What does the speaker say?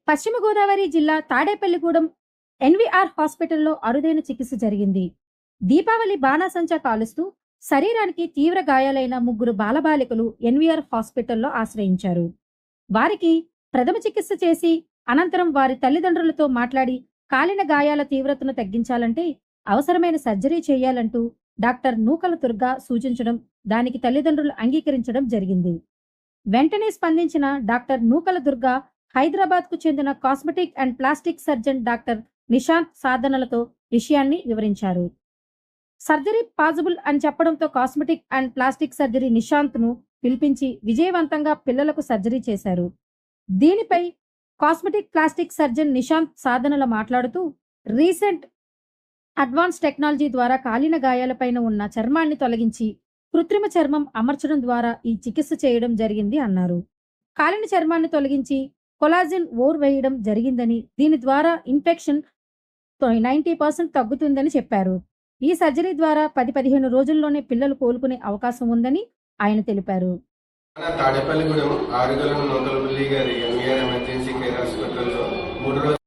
పశ్చిమ గోదావరి జిల్లా తాడేపల్లిగూడెం ఎన్వీఆర్ హాస్పిటల్లో అరుదైన చికిత్స జరిగింది. దీపావళి బాణాసంచా కాలుస్తూ శరీరానికి తీవ్ర గాయాలైన ముగ్గురు బాలబాలికలు ఎన్వీఆర్ హాస్పిటల్లో ఆశ్రయించారు. వారికి ప్రథమ చికిత్స చేసి అనంతరం వారి తల్లిదండ్రులతో మాట్లాడి కాలిన గాయాల తీవ్రతను తగ్గించాలంటే అవసరమైన సర్జరీ చేయాలంటూ డాక్టర్ నూకల దుర్గా సూచించడం, దానికి తల్లిదండ్రులు అంగీకరించడం జరిగింది. వెంటనే స్పందించిన డాక్టర్ నూకల దుర్గా హైదరాబాద్కు చెందిన cosmetic and plastic surgeon doctor Nishant సాధనలతో విషయాన్ని వివరించారు. సర్జరీ పాసిబుల్ అని చెప్పడంతో కాస్మెటిక్ అండ్ ప్లాస్టిక్ సర్జరీ నిశాంత్ను పిలిపించి విజయవంతంగా పిల్లలకు సర్జరీ చేశారు. దీనిపై కాస్మెటిక్ ప్లాస్టిక్ సర్జన్ నిశాంత్ సాధనల మాట్లాడుతూ, రీసెంట్ అడ్వాన్స్ టెక్నాలజీ ద్వారా కాలిన గాయాలపైన ఉన్న చర్మాన్ని తొలగించి కృత్రిమ చర్మం అమర్చడం ద్వారా ఈ చికిత్స చేయడం జరిగింది అన్నారు. కాలిన చర్మాన్ని తొలగించి కొలాజిన్ ఓర్ వేయడం జరిగిందని, దీని ద్వారా ఇన్ఫెక్షన్ 90% తగ్గుతుందని చెప్పారు. ఈ సర్జరీ ద్వారా 10-15 రోజుల్లోనే పిల్లలు కోలుకునే అవకాశం ఉందని ఆయన తెలిపారు. తాడేపల్లిగూడెం ఆరుగల నూకలపల్లి గారి ఎన్వీఆర్ ఎమర్జెన్సీ కేర్ హాస్పిటల్లో 3 రోజులు